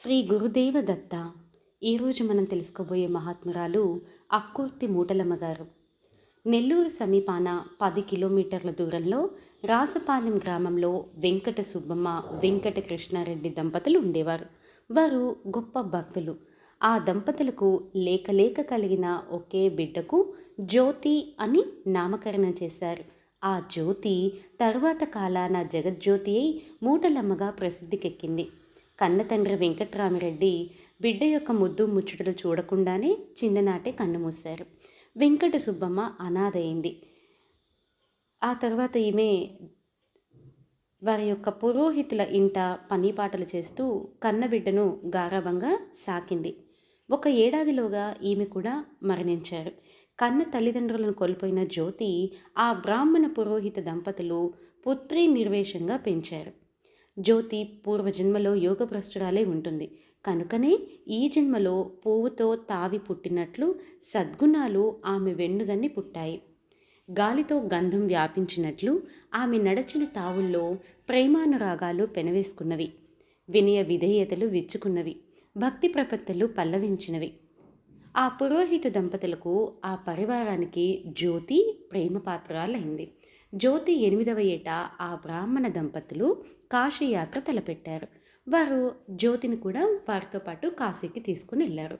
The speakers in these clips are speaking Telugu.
శ్రీ గురుదేవ దత్త. ఈరోజు మనం తెలుసుకోబోయే మహాత్మురాలు అక్కుర్తి మూటలమ్మ గారు. నెల్లూరు సమీపాన 10 కిలోమీటర్ల దూరంలో రాసపాలెం గ్రామంలో వెంకట సుబ్బమ్మ, వెంకట కృష్ణారెడ్డి దంపతులు ఉండేవారు. వారు గొప్ప భక్తులు. ఆ దంపతులకు లేక లేక కలిగిన ఒకే బిడ్డకు జ్యోతి అని నామకరణం చేశారు. ఆ జ్యోతి తరువాత కాలాన జగజ్యోతి అయి మూటలమ్మగా ప్రసిద్ధికెక్కింది. కన్నతండ్రి వెంకట్రామిరెడ్డి బిడ్డ యొక్క ముద్దు ముచ్చటలు చూడకుండానే చిన్ననాటే కన్నుమూశారు. వెంకట సుబ్బమ్మ అనాథయింది. ఆ తర్వాత ఈమె వారి యొక్క పురోహితుల ఇంట పనిపాటలు చేస్తూ కన్నబిడ్డను గారాబంగా సాకింది. ఒక ఏడాదిలోగా ఈమె కూడా మరణించారు. కన్న తల్లిదండ్రులను కోల్పోయిన జ్యోతి ఆ బ్రాహ్మణ పురోహిత దంపతులు పుత్రీ నిర్వేశంగా పెంచారు. జ్యోతి పూర్వజన్మలో యోగభ్రష్టురాలై ఉంటుంది. కనుకనే ఈ జన్మలో పువ్వుతో తావి పుట్టినట్లు సద్గుణాలు ఆమె వెన్నుదన్ని పుట్టాయి. గాలితో గంధం వ్యాపించినట్లు ఆమె నడచిన తావుల్లో ప్రేమానురాగాలు పెనవేసుకున్నవి. వినయ విధేయతలు విచ్చుకున్నవి. భక్తి ప్రపత్తులు పల్లవించినవి. ఆ పురోహిత దంపతులకు, ఆ పరివారానికి జ్యోతి ప్రేమపాత్రాలైంది. జ్యోతి 8వ ఏట ఆ బ్రాహ్మణ దంపతులు కాశీయాత్ర తలపెట్టారు. వారు జ్యోతిని కూడా వారితో పాటు కాశీకి తీసుకుని వెళ్ళారు.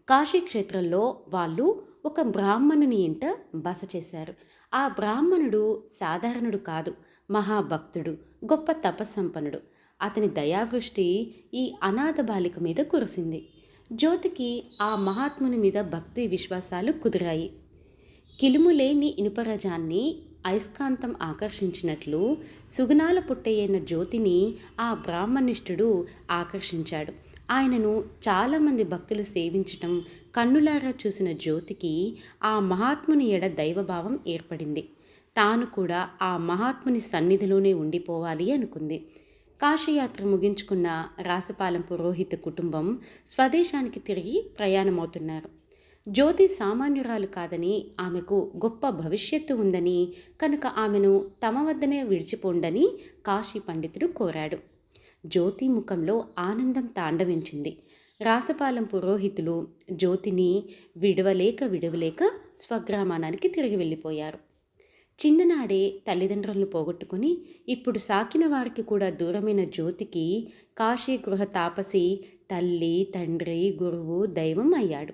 కాశీ క్షేత్రంలో వాళ్ళు ఒక బ్రాహ్మణుని ఇంట బస చేశారు. ఆ బ్రాహ్మణుడు సాధారణుడు కాదు, మహాభక్తుడు, గొప్ప తపస్సంపన్నుడు. అతని దయావృష్టి ఈ అనాథ బాలిక మీద కురిసింది. జ్యోతికి ఆ మహాత్ముని మీద భక్తి విశ్వాసాలు కుదిరాయి. కిలుములేని ఇనుపరజాన్ని అయస్కాంతం ఆకర్షించినట్లు సుగుణాల పుట్టయ్యైన జ్యోతిని ఆ బ్రాహ్మణిష్ఠుడు ఆకర్షించాడు. ఆయనను చాలామంది భక్తులు సేవించటం కన్నులారా చూసిన జ్యోతికి ఆ మహాత్ముని ఎడ దైవభావం ఏర్పడింది. తాను కూడా ఆ మహాత్ముని సన్నిధిలోనే ఉండిపోవాలి అనుకుంది. కాశీయాత్ర ముగించుకున్న రాసపాలెం పురోహిత కుటుంబం స్వదేశానికి తిరిగి ప్రయాణమవుతున్నారు. జ్యోతి సామాన్యురాలు కాదని, ఆమెకు గొప్ప భవిష్యత్తు ఉందని, కనుక ఆమెను తమ వద్దనే విడిచిపోండని కాశీ పండితుడు కోరాడు. జ్యోతి ముఖంలో ఆనందం తాండవించింది. రాసపాలెం పురోహితులు జ్యోతిని విడవలేక స్వగ్రామానికి తిరిగి వెళ్ళిపోయారు. చిన్ననాడే తల్లిదండ్రులను పోగొట్టుకుని ఇప్పుడు సాకిన వారికి కూడా దూరమైన జ్యోతికి కాశీ గృహ తాపసి తల్లి, తండ్రి, గురువు, దైవం అయ్యాడు.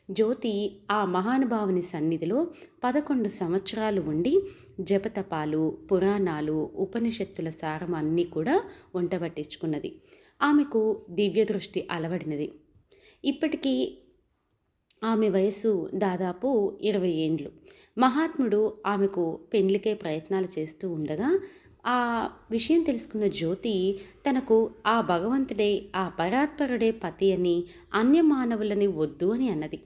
జ్యోతి ఆ మహానుభావుని సన్నిధిలో 11 సంవత్సరాలు ఉండి జపతపాలు, పురాణాలు, ఉపనిషత్తుల సారం అన్నీ కూడా వంటబట్టించుకున్నది. ఆమెకు దివ్య దృష్టి అలవడినది. ఇప్పటికీ ఆమె వయస్సు దాదాపు 20 ఏండ్లు. మహాత్ముడు ఆమెకు పెండ్లికే ప్రయత్నాలు చేస్తూ ఉండగా ఆ విషయం తెలుసుకున్న జ్యోతి తనకు ఆ భగవంతుడే, ఆ పరాత్పరుడే పతి అని, అన్యమానవులని వద్దు అని అన్నది.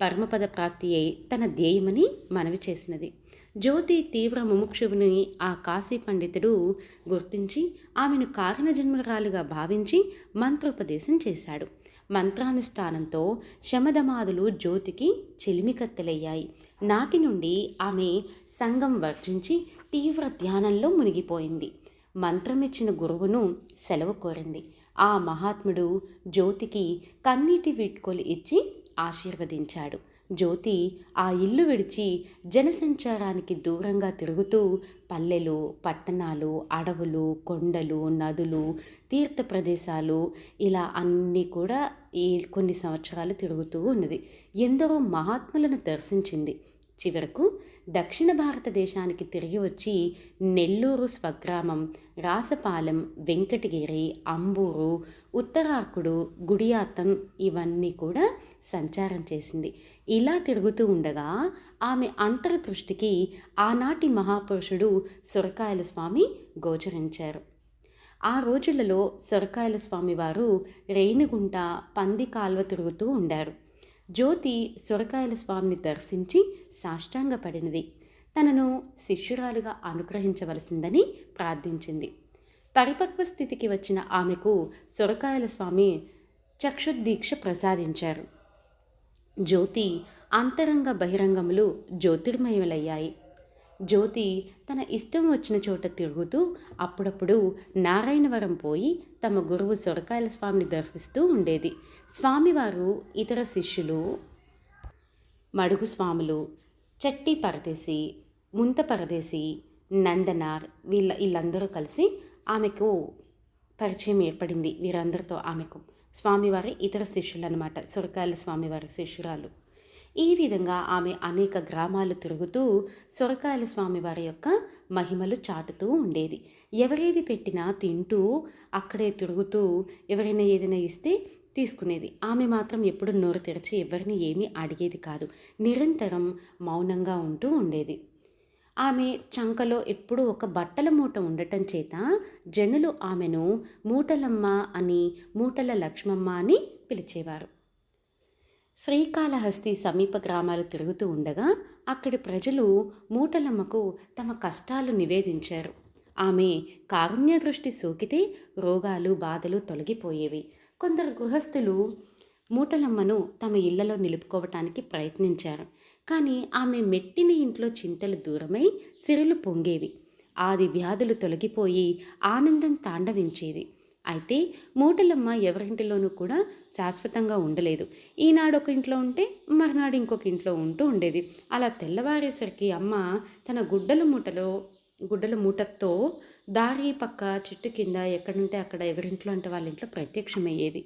పరమపద ప్రాప్తి అయి తన ధ్యేయమని మనవి చేసినది. జ్యోతి తీవ్ర ముముక్షువుని ఆ కాశీ పండితుడు గుర్తించి ఆమెను కారణజన్మరాలుగా భావించి మంత్రోపదేశం చేశాడు. మంత్రానుష్ఠానంతో శమధమాదులు జ్యోతికి చెలిమికత్తెలయ్యాయి. నాటి నుండి ఆమె సంగం వర్జించి తీవ్ర ధ్యానంలో మునిగిపోయింది. మంత్రమిచ్చిన గురువును సెలవు కోరింది. ఆ మహాత్ముడు జ్యోతికి కన్నీటి వీడ్కోలు ఇచ్చి ఆశీర్వదించాడు. జ్యోతి ఆ ఇల్లు విడిచి జనసంచారానికి దూరంగా తిరుగుతూ పల్లెలు, పట్టణాలు, అడవులు, కొండలు, నదులు, తీర్థ ప్రదేశాలు ఇలా అన్నీ కూడా ఈ కొన్ని సంవత్సరాలు తిరుగుతూ ఉన్నది. ఎందరో మహాత్ములను దర్శించింది. చివరకు దక్షిణ భారతదేశానికి తిరిగి వచ్చి నెల్లూరు స్వగ్రామం, రాసపాలెం, వెంకటగిరి, అంబూరు, ఉత్తరాకుడు, గుడియాత్తం ఇవన్నీ కూడా సంచారం చేసింది. ఇలా తిరుగుతూ ఉండగా ఆమె అంతర్దృష్టికి ఆనాటి మహాపురుషుడు సొరకాయల స్వామి గోచరించారు. ఆ రోజులలో సొరకాయల స్వామి వారు రేణిగుంట, పంది కాల్వ తిరుగుతూ ఉండారు. జ్యోతి సొరకాయల స్వామిని దర్శించి సాష్టాంగపడినది. తనను శిష్యురాలుగా అనుగ్రహించవలసిందని ప్రార్థించింది. పరిపక్వ స్థితికి వచ్చిన ఆమెకు సొరకాయల స్వామి చక్షుద్దీక్ష ప్రసాదించారు. జ్యోతి అంతరంగ బహిరంగములు జ్యోతిర్మయులయ్యాయి. జ్యోతి తన ఇష్టం వచ్చిన చోట తిరుగుతూ అప్పుడప్పుడు నారాయణవరం పోయి తమ గురువు సొరకాయల స్వామిని దర్శిస్తూ ఉండేది. స్వామివారు ఇతర శిష్యులు మడుగు స్వాములు, చట్టి పరదేశి, ముంత పరదేశి, నందనార్ వీళ్ళందరూ కలిసి ఆమెకు పరిచయం ఏర్పడింది. వీరందరితో ఆమెకు స్వామివారి ఇతర శిష్యులు అన్నమాట, సొరకాయల స్వామివారి శిష్యురాలు. ఈ విధంగా ఆమె అనేక గ్రామాలు తిరుగుతూ సొరకాయల స్వామివారి యొక్క మహిమలు చాటుతూ ఉండేది. ఎవరేది పెట్టినా తింటూ అక్కడే తిరుగుతూ ఎవరైనా ఏదైనా ఇస్తే తీసుకునేది. ఆమె మాత్రం ఎప్పుడు నోరు తెరిచి ఎవరిని ఏమీ అడిగేది కాదు. నిరంతరం మౌనంగా ఉంటూ ఉండేది. ఆమె చంకలో ఎప్పుడూ ఒక బట్టల మూట ఉండటం చేత జనులు ఆమెను మూటలమ్మ అని, మూటల లక్ష్మమ్మ అని పిలిచేవారు. శ్రీకాళహస్తి సమీప గ్రామాలు తిరుగుతూ ఉండగా అక్కడి ప్రజలు మూటలమ్మకు తమ కష్టాలు నివేదించారు. ఆమె కారుణ్య దృష్టి సోకితే రోగాలు బాధలు తొలగిపోయేవి. కొందరు గృహస్థులు మూటలమ్మను తమ ఇళ్లలో నిలుపుకోవటానికి ప్రయత్నించారు. కానీ ఆమె మెట్టిన ఇంట్లో చింతలు దూరమై సిరులు పొంగేవి. ఆది వ్యాధులు తొలగిపోయి ఆనందం తాండవించేది. అయితే మూటలమ్మ ఎవరింటిలోనూ కూడా శాశ్వతంగా ఉండలేదు. ఈనాడు ఒక ఇంట్లో ఉంటే మర్నాడు ఇంకొక ఇంట్లో ఉంటూ ఉండేది. అలా తెల్లవారేసరికి అమ్మ తన గుడ్డల మూటతో దారి పక్క చెట్టు కింద ఎక్కడుంటే అక్కడ ఎవరింట్లో అంటే వాళ్ళ ఇంట్లో ప్రత్యక్షమయ్యేది.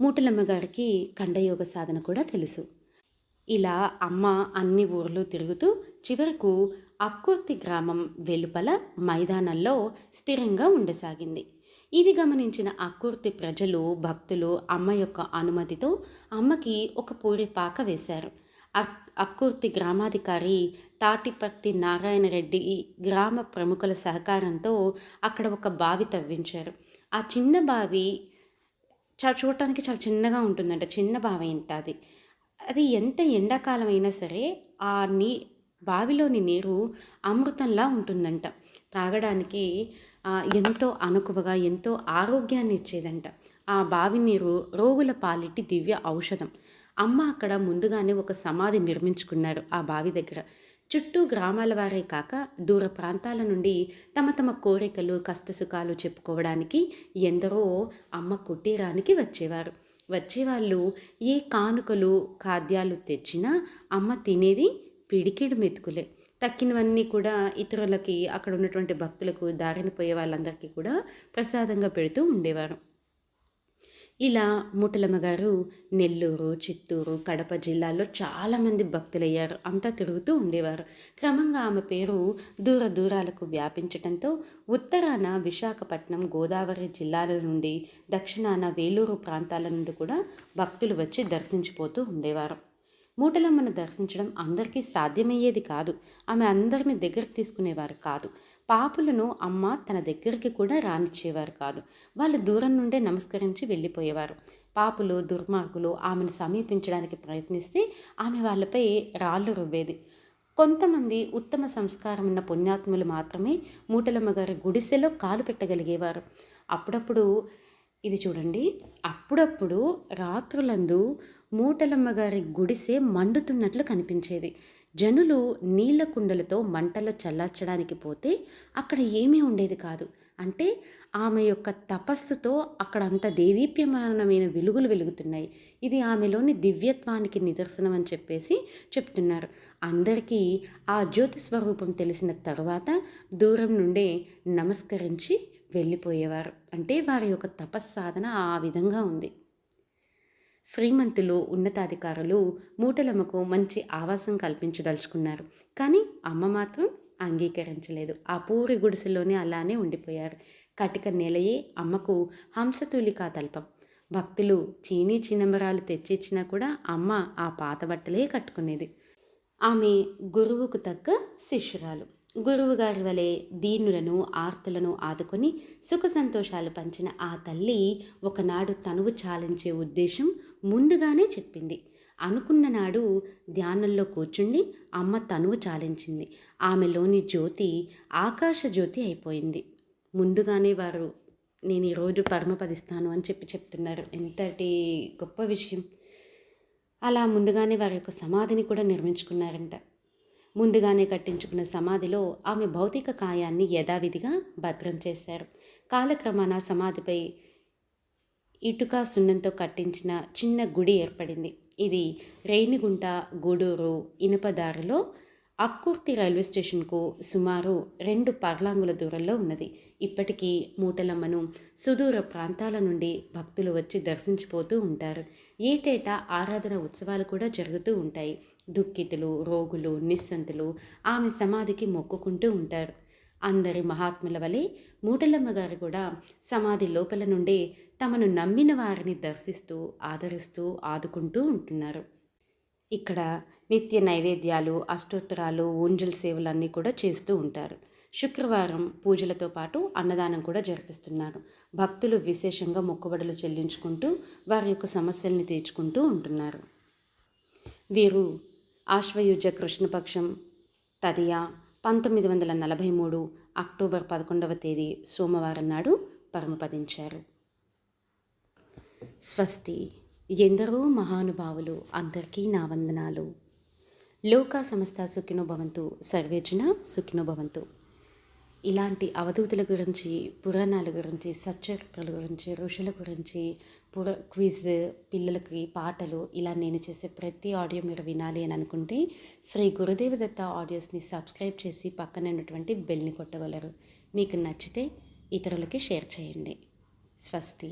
మూటలమ్మ గారికి ఖండయోగ సాధన కూడా తెలుసు. ఇలా అమ్మ అన్ని ఊర్లు తిరుగుతూ చివరకు అక్కుర్తి గ్రామం వెలుపల మైదానంలో స్థిరంగా ఉండసాగింది. ఇది గమనించిన అక్కుర్తి ప్రజలు, భక్తులు అమ్మ యొక్క అనుమతితో అమ్మకి ఒక పూరిపాక వేశారు. అక్కుర్తి గ్రామాధికారి తాటిపర్తి నారాయణరెడ్డి గ్రామ ప్రముఖుల సహకారంతో అక్కడ ఒక బావి తవ్వించారు. ఆ చిన్న బావి చూడటానికి చాలా చిన్నగా ఉంటుందంట. చిన్న బావి ఉంటుంది. అది ఎంత ఎండాకాలం అయినా సరే ఆ బావిలోని నీరు అమృతంలా ఉంటుందంట. తాగడానికి ఎంతో అనుకువగా ఎంతో ఆరోగ్యాన్ని ఇచ్చేదంట. ఆ బావి నీరు రోగుల పాలిటి దివ్య ఔషధం. అమ్మ అక్కడ ముందుగానే ఒక సమాధి నిర్మించుకున్నారు ఆ బావి దగ్గర. చుట్టూ గ్రామాల వారే కాక దూర ప్రాంతాల నుండి తమ తమ కోరికలు కష్టసుఖాలు చెప్పుకోవడానికి ఎందరో అమ్మ కుటీరానికి వచ్చేవాళ్ళు ఏ కానుకలు ఖాద్యాలు తెచ్చినా అమ్మ తినేది పిడికిడు మెతుకులే. తక్కినవన్నీ కూడా ఇతరులకి, అక్కడ ఉన్నటువంటి భక్తులకు, దారిన పోయే వాళ్ళందరికీ కూడా ప్రసాదంగా పెడుతూ ఉండేవారు. ఇలా మూటలమ్మ గారు నెల్లూరు, చిత్తూరు, కడప జిల్లాల్లో చాలామంది భక్తులయ్యారు. అంతా తిరుగుతూ ఉండేవారు. క్రమంగా ఆమె పేరు దూరాలకు వ్యాపించడంతో ఉత్తరాన విశాఖపట్నం, గోదావరి జిల్లాల నుండి, దక్షిణాన వేలూరు ప్రాంతాల నుండి కూడా భక్తులు వచ్చి దర్శించిపోతూ ఉండేవారు. మూటలమ్మను దర్శించడం అందరికీ సాధ్యమయ్యేది కాదు. ఆమె అందరిని దగ్గరికి తీసుకునేవారు కాదు. పాపులను అమ్మ తన దగ్గరికి కూడా రానిచ్చేవారు కాదు. వాళ్ళు దూరం నుండే నమస్కరించి వెళ్ళిపోయేవారు. పాపులు, దుర్మార్గులు ఆమెను సమీపించడానికి ప్రయత్నిస్తే ఆమె వాళ్ళపై రాళ్ళు రువ్వేది. కొంతమంది ఉత్తమ సంస్కారం ఉన్న పుణ్యాత్ములు మాత్రమే మూటలమ్మ గారి గుడిసెలో కాలు పెట్టగలిగేవారు. అప్పుడప్పుడు ఇది చూడండి, అప్పుడప్పుడు రాత్రులందు మూటలమ్మ గారి గుడిసె మండుతున్నట్లు కనిపించేది. జనులు నీళ్ల కుండలతో మంటలో చల్లార్చడానికి పోతే అక్కడ ఏమీ ఉండేది కాదు. అంటే ఆమె యొక్క తపస్సుతో అక్కడ అంత దేదీప్యమానమైన వెలుగులు వెలుగుతున్నాయి. ఇది ఆమెలోని దివ్యత్వానికి నిదర్శనం అని చెప్పేసి చెప్తున్నారు. అందరికీ ఆ జ్యోతి స్వరూపం తెలిసిన తర్వాత దూరం నుండే నమస్కరించి వెళ్ళిపోయేవారు. అంటే వారి యొక్క తపస్సాధన ఆ విధంగా ఉంది. శ్రీమంతులు, ఉన్నతాధికారులు మూటలమ్మకు మంచి ఆవాసం కల్పించదలుచుకున్నారు. కానీ అమ్మ మాత్రం అంగీకరించలేదు. ఆ పూరి గుడిసెలోనే అలానే ఉండిపోయారు. కటిక నెలయే అమ్మకు హంసతూలికా తల్పం. భక్తులు చీనీ చినంబరాలు తెచ్చిచ్చినా కూడా అమ్మ ఆ పాత బట్టలే కట్టుకునేది. ఆమె గురువుకు తగ్గ శిష్యురాలు. గురువుగారి వలె దీనులను, ఆర్తులను ఆదుకొని సుఖ సంతోషాలు పంచిన ఆ తల్లి ఒకనాడు తనువు చాలించే ఉద్దేశం ముందుగానే చెప్పింది. అనుకున్న నాడు ధ్యానంలో కూర్చుండి అమ్మ తనువు చాలించింది. ఆమెలోని జ్యోతి ఆకాశ జ్యోతి అయిపోయింది. ముందుగానే వారు నేను ఈరోజు పరమపదిస్తాను అని చెప్తున్నారు. ఎంతటి గొప్ప విషయం. అలా ముందుగానే వారి యొక్క సమాధిని కూడా నిర్మించుకున్నారంట. ముందుగానే కట్టించుకున్న సమాధిలో ఆమె భౌతిక కాయాన్ని యథావిధిగా భద్రం చేశారు. కాలక్రమాన సమాధిపై ఇటుక సున్నంతో కట్టించిన చిన్న గుడి ఏర్పడింది. ఇది రేణిగుంట గూడూరు ఇనుపదారిలో అక్కుర్తి రైల్వే స్టేషన్కు సుమారు 2 పర్లాంగుల దూరంలో ఉన్నది. ఇప్పటికీ మూటలమ్మను సుదూర ప్రాంతాల నుండి భక్తులు వచ్చి దర్శించిపోతూ ఉంటారు. ఏటేటా ఆరాధన ఉత్సవాలు కూడా జరుగుతూ ఉంటాయి. దుఃఖితులు, రోగులు, నిస్సంతులు ఆమె సమాధికి మొక్కుకుంటూ ఉంటారు. అందరి మహాత్ముల వలె మూటలమ్మ గారు కూడా సమాధి లోపల నుండి తమను నమ్మిన వారిని దర్శిస్తూ, ఆదరిస్తూ, ఆదుకుంటూ ఉంటున్నారు. ఇక్కడ నిత్య నైవేద్యాలు, అష్టోత్తరాలు, ఊంజల్ సేవలన్నీ కూడా చేస్తూ ఉంటారు. శుక్రవారం పూజలతో పాటు అన్నదానం కూడా జరిపిస్తున్నారు. భక్తులు విశేషంగా మొక్కుబడులు చెల్లించుకుంటూ వారి యొక్క సమస్యల్ని తీర్చుకుంటూ ఉంటున్నారు. వీరు ఆశ్వయుజ కృష్ణపక్షం తదియ 1943 అక్టోబర్ 11వ తేదీ సోమవారం నాడు పరమపదించారు. స్వస్తి. ఎందరో మహానుభావులు, అందరికీ నా వందనాలు. లోకా సమస్త సుఖినో భవంతు, సర్వే జన సుఖినో భవంతు. ఇలాంటి అవధూతుల గురించి, పురాణాల గురించి, సచ్చరిత్రల గురించి, ఋషుల గురించి, క్విజ్, పిల్లలకి పాటలు, ఇలా నేను చేసే ప్రతి ఆడియో మీరు వినాలి అని అనుకుంటే శ్రీ గురుదేవ దత్త ఆడియోస్ని సబ్స్క్రైబ్ చేసి పక్కన ఉన్నటువంటి బెల్ని కొట్టగలరు. మీకు నచ్చితే ఇతరులకి షేర్ చేయండి. స్వస్తి.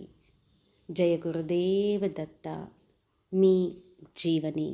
జయ గురుదేవ దత్త. మీ జీవని.